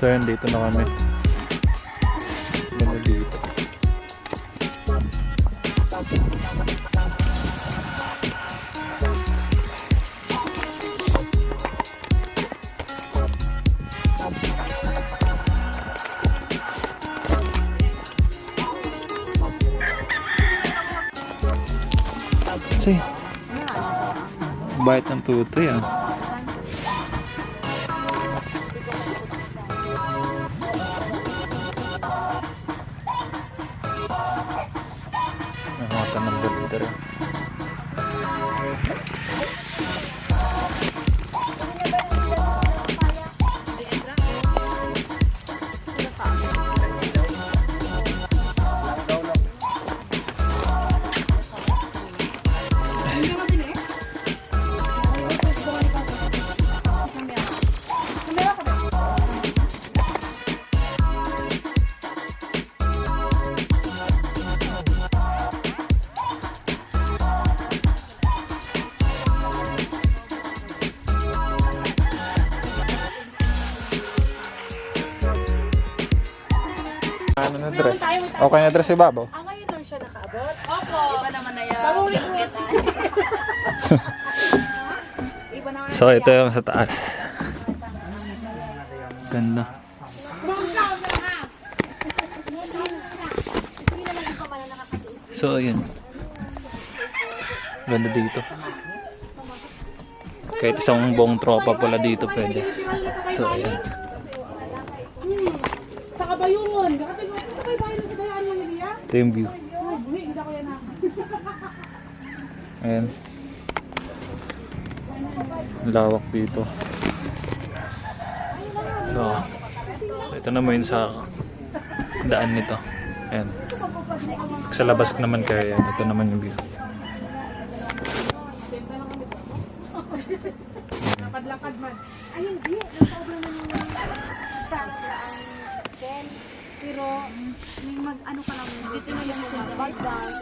So yun, dito na kami. Ano dito? Say, bait ng tutoy ah. Nakakata ng balita rin. Ano na dress? Okay na dress si Babaw? Ngayon lang siya nakaabot. Opo. Iba naman na yan. Pamulit-ulit. So ito yung sa taas. Ganda. So ayun. Ganda dito. Kahit isang buong tropa pala dito pwede. So ayun. Sa kabayuon. Ito yung view. Ayan. Lawak dito. So, ito naman yun sa daan nito. Ayan. Sa labas naman kaya yan. Ito naman yung view. Lakad man. Ay hindi. Nasobra na yung sarap laan. Pero may mag-ano ka lang. Dito na yung mag-down.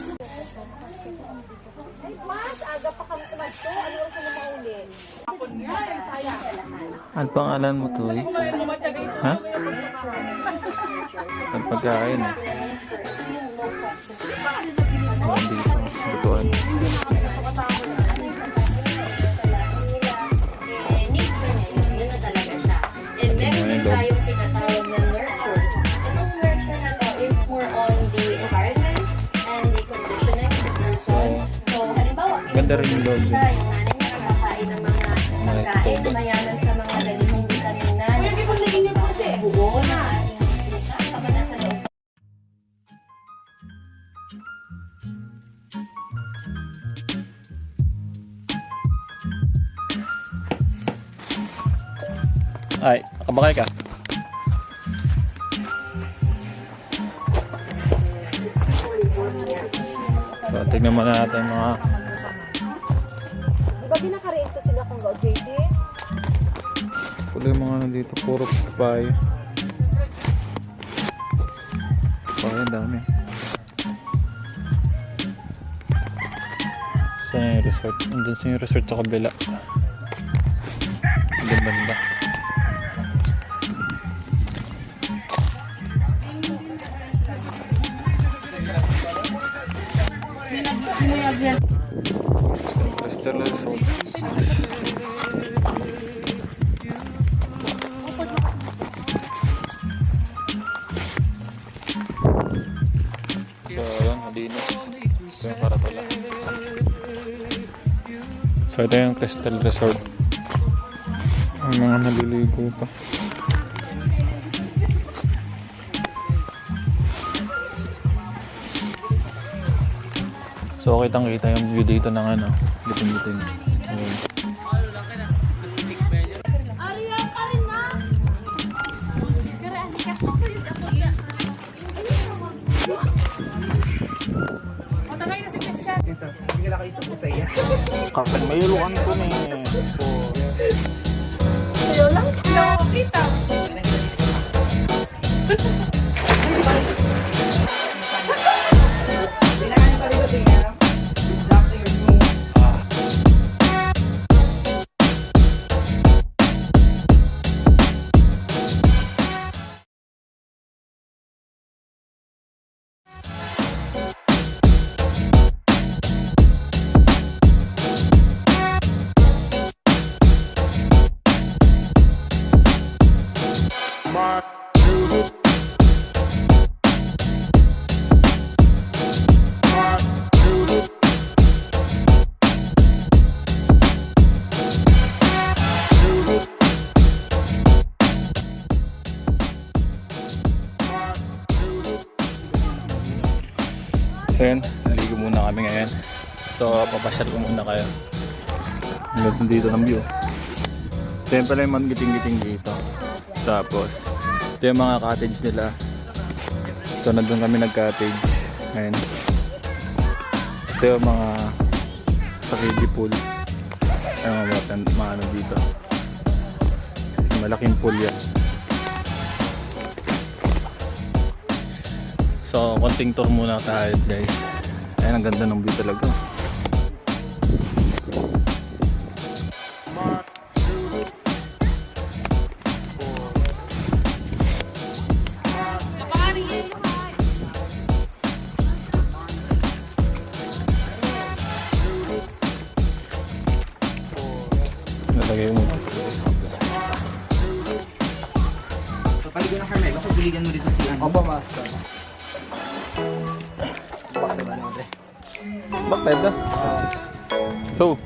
Mas aga pa kami tumadto. Ano oras na maulin? Ano pangalan mo to eh? Ha? Ang pagkain eh. Ayan dito. Lutuan. Meron tayong pinatawag na nurture. Itong nurture na to is more on the environment and the conditioning of the person. So, halimbawa, Ganda rin yung loob. siya, yung nanay niya nakakain ng mga pagkain, mayaman sa mga ganitong vitamina. Buo na. Kabana sa loob. Ay, nakabakay ka. So, tignan mo na natin mga Diba pinaka-rate ko sila kung JT? pula yung mga nandito. Puro papaya. Papaya, dami. Saan yung resort? Andun sa yung resort sa kabila. Andun banda. Crystal Resort. So, yun, malinis. Ito yung Karatula. So, ito yung Crystal Resort. Ang mga naliligo pa. So, kitang-kita yung view dito ng ano, bitin-bitin. Ayun. Kapag may ilukan ko na Ayaw lang. Ayaw kita. So yun, naligo muna kami ngayon. So papasyal ko muna kayo. Hanggang dito ng view. So yun pala yung mga giting-giting dito. Tapos ito yung mga cottage nila. So nandun kami nag-cottage. Ngayon. Ito yung mga sa kiddie pool. Ay mga ano dito. Malaking pool yan. So, konting tour muna tayo guys. Ayan, ang ganda ng view talaga. Nalagay mo. So, paligo ng Carmelo, kung biligan mo dito si ano? Opo, master. Bakit ba naman, Bakit na? So,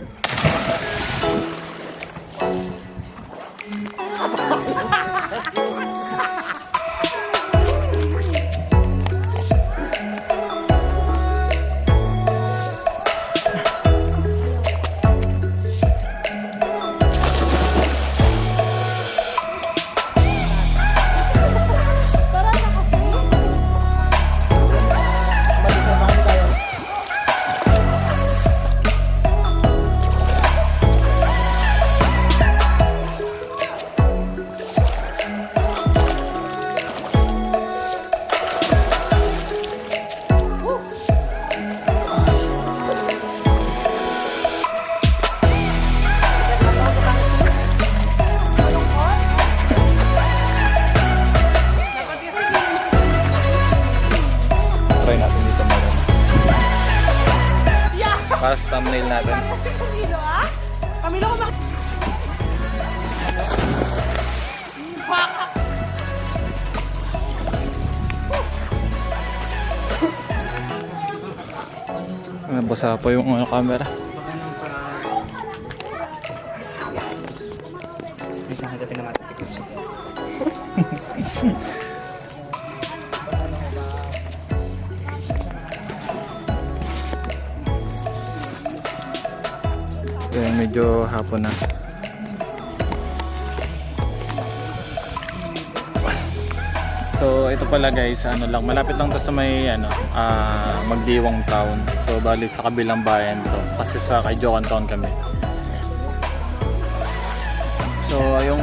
try natin dito mga para sa thumbnail natin. Pamilo ah? Pamilo ko Nabasa pa yung camera. Hindi nakagapin naman si Chris. So, medyo hapon na. So ito pala guys, ano lang, malapit lang to sa may ano, Magdiwang Town. So bali sa kabilang bayan to. Kasi sa Kaijokan Town kami. So yung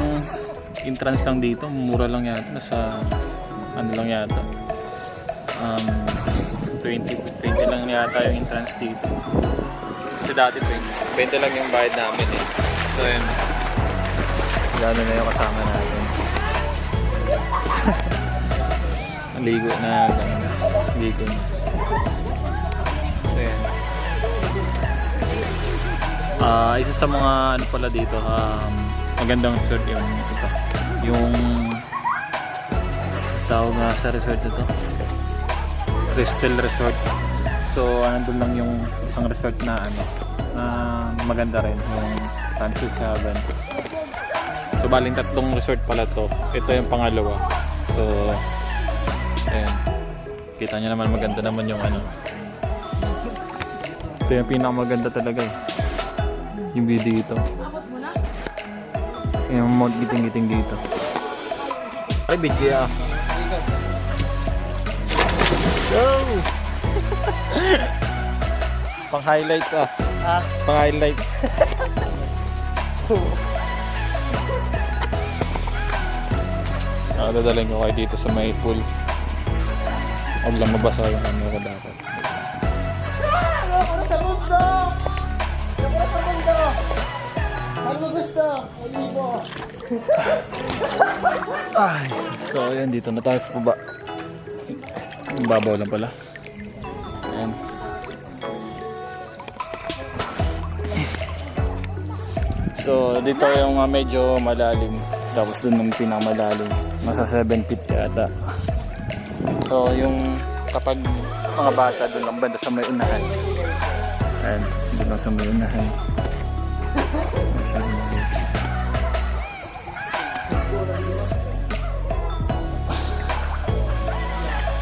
entrance lang dito, mura lang yata, nasa ano lang yata. 20 lang yata yung entrance dito. Kasi dati 20 lang yung bayad namin eh. So yun. Gano'n na yung kasama natin. Ligo na, ligo na. So yan. Isa sa mga ano pala dito, magandang resort yung ito. Yung tawag nga sa resort ito. Crystal Resort. So nandun lang yung isang resort na ano, maganda rin, yung Francis Haven. So baling tatlong resort pala to. Ito yung pangalawa. So ayan, kita nyo naman maganda naman yung ano. Ito yung pinakamaganda talaga eh, yung view dito. Yung Mount Giting-Giting dito. Ay, bigya. Go! Pang highlights Pang highlights. Dadalhin ko kayo dito sa may pool. Huwag lang mabasa yung camera dapat. Ay, so ayan, dito na tayo sa baba. Babaw lang pala. Ayan. So dito yung medyo malalim. Tapos dun yung pinakamalalim. Nasa 7 feet yata. So yung kapag mga bata dun lang banda sa may unahan. Ayan, dun lang sa may unahan.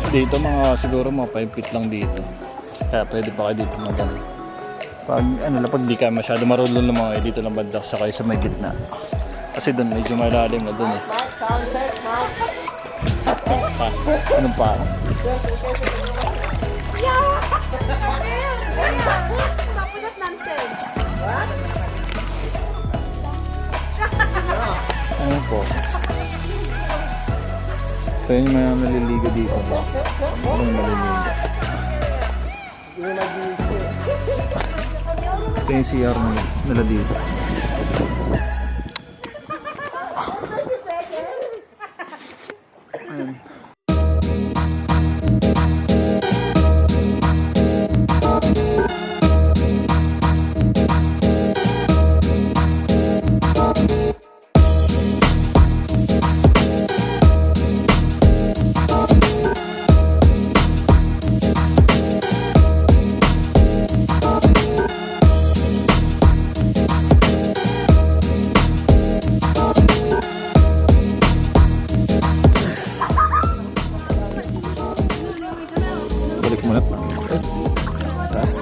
Dito mga siguro mga 5 feet lang dito. Kaya pwede pa kayo dito magano. Pag ano lang, pag di ka masyado marunong ng mga dito lang banda sa kayo sa may gitna. Kasi doon medyo malalim na doon eh. Anong pa? Ano po? So yun yung mga naliligo dito ba? Anong naliligo? Ito yung CR nila dito. Ayun. Balik mo na pa. Taas.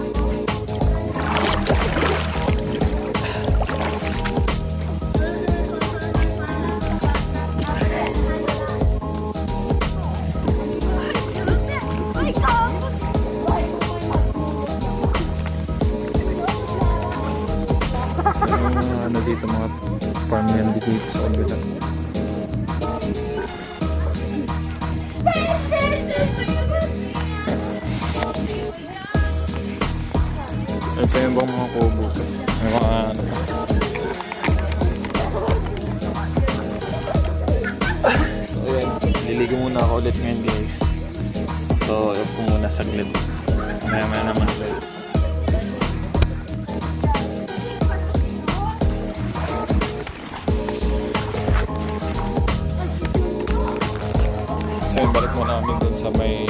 Ano dito mga farm yan dito sa kabila. Ito yung bang mga kubo. Yung mga ano pa. So ayan, liligo muna ako ulit ngayon guys. So yun po muna saglit. Maya naman ulit. So yung balik muna kami dun sa may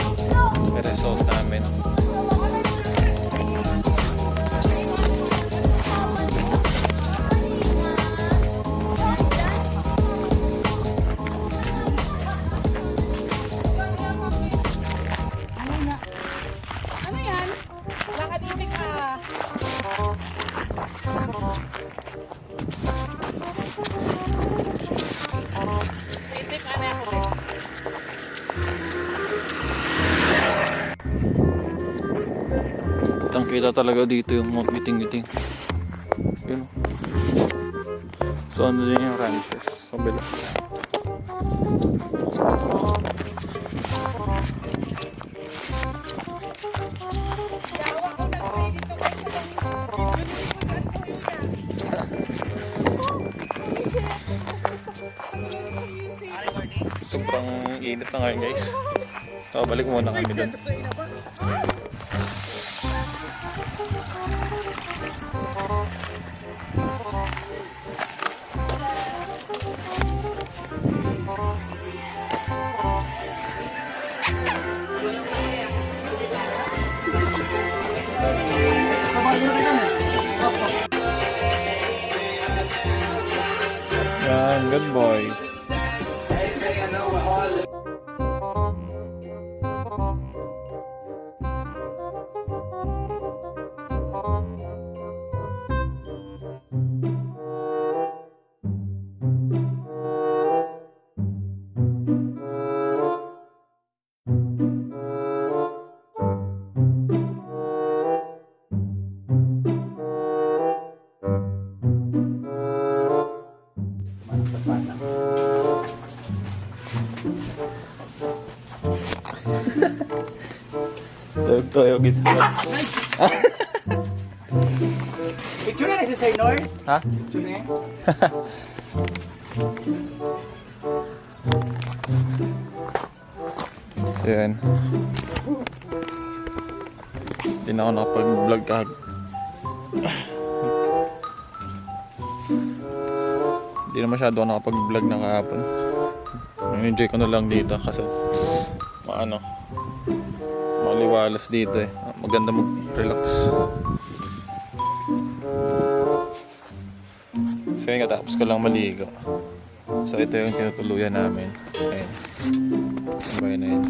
resort namin. Ano yan? Nakadimik ka. Itik ka na. Kitang-kita talaga dito yung Mount Giting-Giting. Yun. So ano din yung ranches sa bila. Sobrang init na ngayon guys. So balik muna kami dun. Yan, good boy. Toyo gitu. Picture na sa Lord. Ha? Picture na. Ayan. Hindi na ako nakapag-vlog kahit. Hindi na masyado ako nakapag-vlog na kahapon. Enjoy ko na lang dito kasi maliwalas dito eh. Maganda mag-relax. So yun, katapos ko lang maligo. So ito yung tinutuluyan namin. Ayan. Sabay na yun.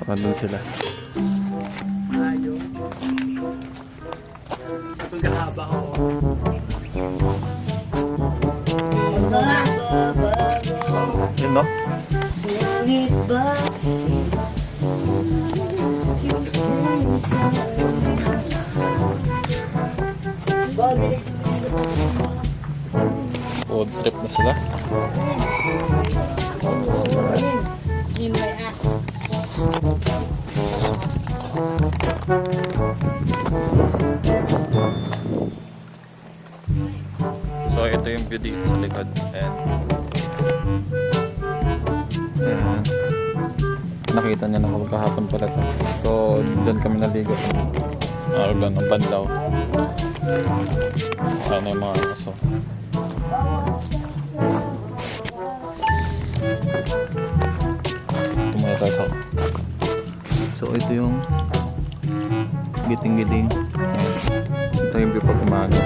Nandun sila. Pagkahaba ko. Yun no? Road trip na sila. So ito yung view dito sa likod. Ayan. Ayan. Nakita niya na ako kahapon pala to. So dyan kami naligo. Araw lang ng Banlaw. Sana yung mga aso. Ito muna tayo sa... So ito yung giting-giting. Ayan. Ito yung view pag umaga.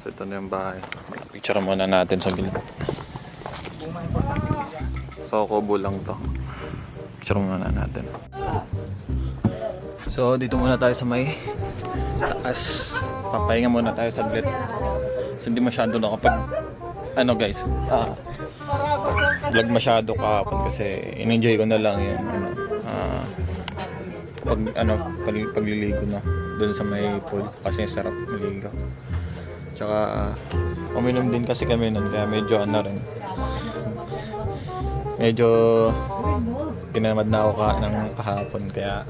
So ito na yung bahay. Picture muna natin sa gilid. So kubo lang to. Picture muna natin. So dito muna tayo sa may taas. Papahinga muna tayo saglit. So hindi masyado nakapag guys, vlog masyado kahapon kasi in-enjoy ko na lang yung pagliligo na doon sa may pool kasi sarap maligo. Tsaka uminom din kasi kami nun kaya medyo medyo tinamad na ako ng kahapon kaya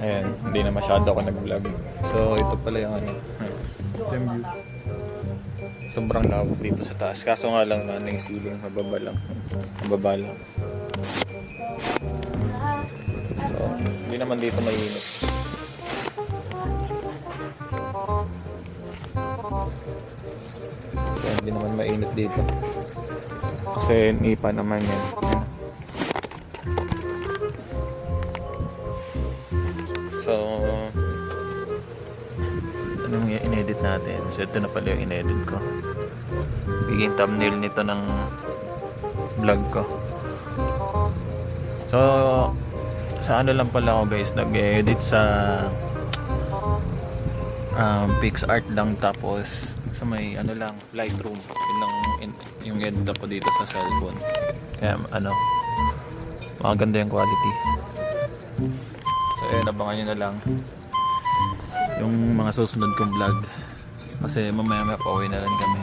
ayan, hindi na masyado ako nag-vlog. So ito pala yung ito yung view. Sobrang lawak dito sa taas kaso nga lang yung ceiling mababa lang. So hindi naman dito mainit. Kaya hindi naman mainit dito kasi nipa naman yan. So anong in-edit natin? So ito na pala yung in-edit ko. Biging thumbnail nito ng vlog ko. So sa ano lang pala ako guys, nag-edit sa PixArt lang tapos sa may lang Lightroom. Yun lang yung edit ko dito sa cellphone. Kaya maganda yung quality. So ayun, abangan nyo na lang yung mga susunod kong vlog kasi mamaya pauwi na rin kami.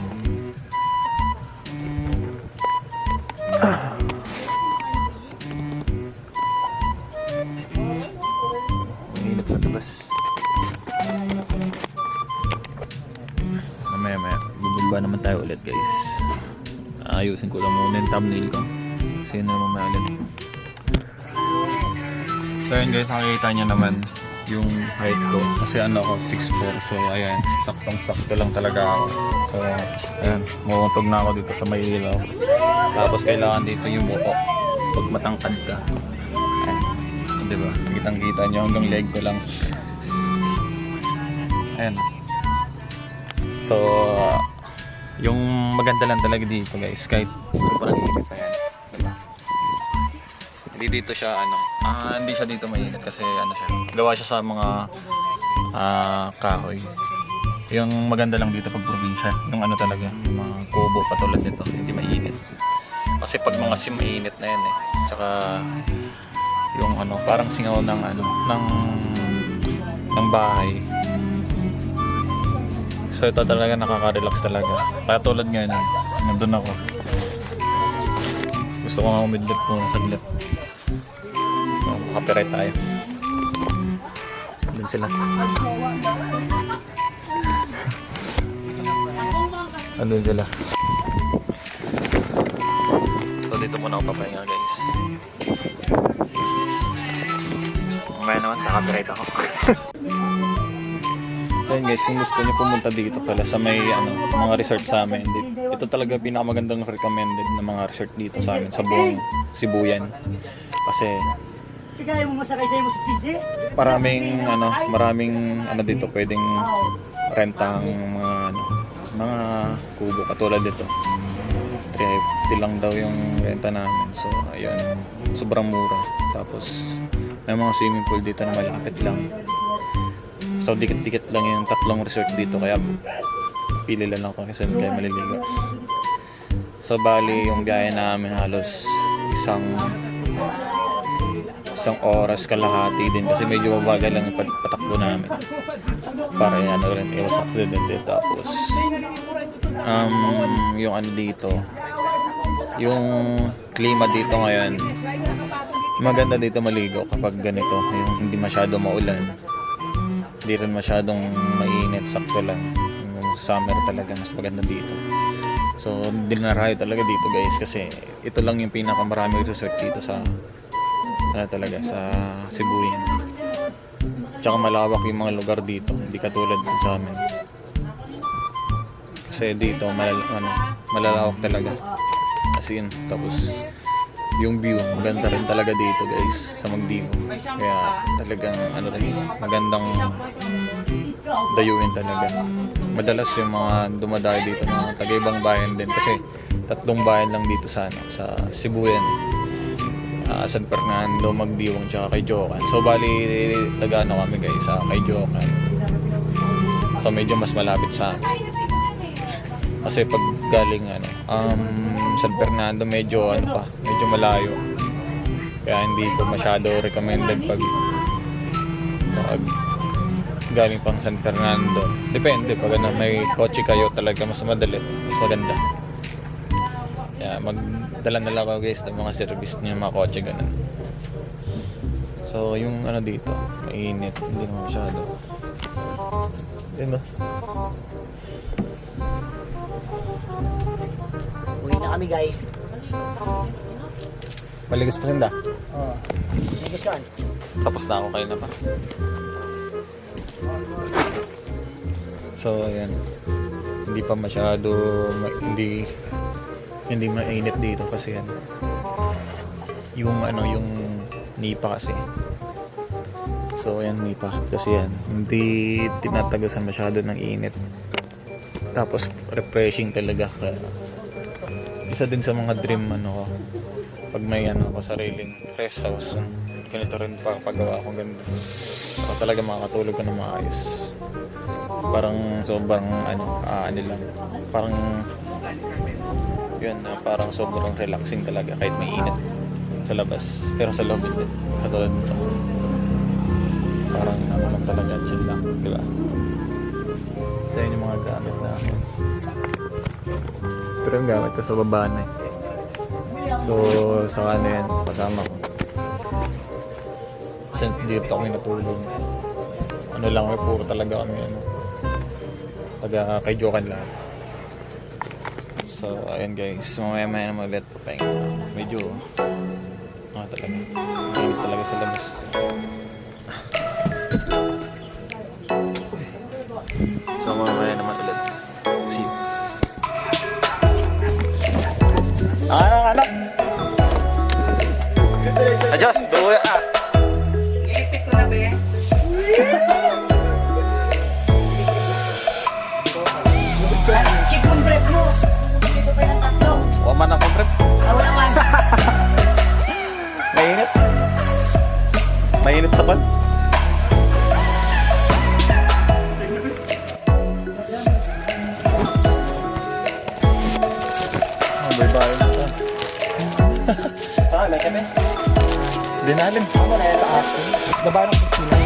Mainit sa labas. Mamaya bubaba naman tayo ulit guys. Ayusin ko lang muna yung thumbnail ko kasi na mamaya ulit. So yun guys, nakikita nyo naman yung height ko kasi ako 6'4", so ayan, saktong-sakto lang talaga ako. So ayan, mumuntog na ako dito sa may ilaw tapos kailangan dito yung buko. So pag matangkad ka. Ayan. Diba? Kitang-kita nyo hanggang leg ko lang. Ayan. So, yung maganda lang talaga dito guys, kahit sobrang init pa yan. Diba? Hindi dito siya hindi siya dito mainit kasi siya, gawa siya sa mga kahoy. Yung maganda lang dito pag probinsya, yung talaga, yung mga kubo patulad nito, hindi mainit. Kasi pag mga mainit na yan Tsaka yung parang singaw ng ng bahay. So ito talaga nakaka-relax talaga. Kaya tulad ngayon, nandun ako. Gusto ko nga umidlip muna saglit. So, copyright tayo. Doon sila. Andun sila. So dito muna ako papahinga guys. Mamaya naman copyright ako. So yun guys, kung gusto niyo pumunta dito pala sa may mga resort sa amin, ito talaga pinakamagandang recommended na mga resort dito sa amin sa buong Sibuyan. Kasi maraming dito pwedeng rentang mga kubo katulad dito. 350 lang daw yung renta namin. So ayun, sobrang mura. Tapos may mga swimming pool dito na malapit lang. So dikit-dikit lang yung 3 resort dito, kaya pili lang ako kasi kaya maliligo. So bali yung biyahe namin halos isang oras kalahati din kasi medyo mabagal lang yung patakbo namin para rin iwas accident din. Tapos yung dito, yung klima dito ngayon, maganda dito maligo kapag ganito, yung hindi masyado maulan, hindi rin masyadong mainit, sakto lang. Yung summer talaga mas maganda dito. So dinarayo talaga dito guys kasi ito lang yung pinakamaraming resort dito sa talaga sa Sibuyan. Tsaka malawak yung mga lugar dito, hindi katulad dun sa amin. Kasi dito malalawak talaga. As in, tapos yung view maganda rin talaga dito guys sa Magdibo. Kaya talagang rin, magandang dayuhin talaga. Madalas yung mga dumadayo dito mga taga-ibang bayan din kasi 3 bayan lang dito sa Sibuyan. San Fernando, Magdiwang, tsaka kay Jokan. So bali kami guys sa kay Jokan. So medyo mas malapit sa amin. Kasi pag galing San Fernando medyo medyo malayo. Kaya hindi ko masyado recommended pag galing pang San Fernando. Depende pag may kotse kayo talaga mas madali, mas maganda. Kaya magdala ko guys ng mga service niyo mga kotse ganun. So yung dito, mainit, hindi naman masyado. Yun Uwi na kami guys. Maligas pa sinda? Oo. Ligas ka. Tapos na ako, kayo na pa. So ayan, hindi pa masyado hindi mainit dito kasi yung nipa kasi. So ayan, nipa kasi hindi tinatagasan masyado ng init. Tapos refreshing talaga. Kaya isa din sa mga dream ko pag may sariling rest house, ganito rin pagawa ko ganito. So talaga makakatulog ka na maayos. Parang sobrang lang. Parang yun, parang sobrang relaxing talaga kahit may init sa labas. Pero sa loob din. Katulad nito. Parang lang talaga, chill lang. Diba? Sa yun yung mga gamit namin. Pero yung gamit ko sa baba na So, sa yan, kasama ko. Kasi dito kami natulog. Lang kami, puro talaga kami taga kay Jokan lang. So, ayun guys, mamaya naman ulit papahinga. Medyo talaga mainit talaga sa labas. So, mamaya naman ulit. See you. Anak! Bakit? Oh, bye-bye. Ah, may kami. Dinalim. Ano na yung taas? Baba ng pagkila.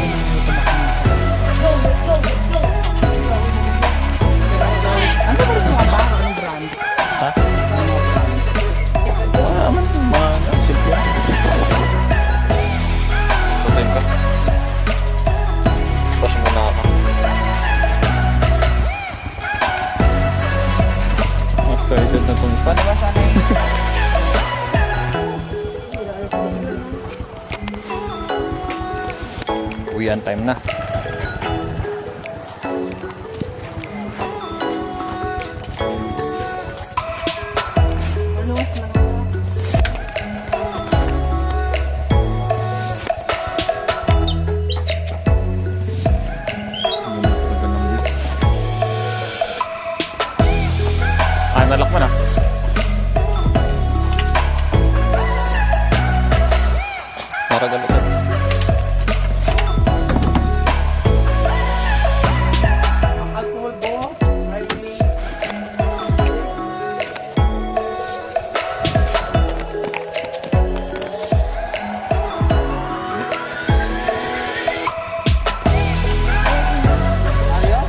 Ano ba rin mga baka ng brand? Ha? Mga simple. Patayin ka. Pas muna ako. Excited na itong Paano ba sana yung... uwian time na. Ah, nalak mo na. Maragal ako. Alcohol bo?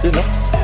Yun, no?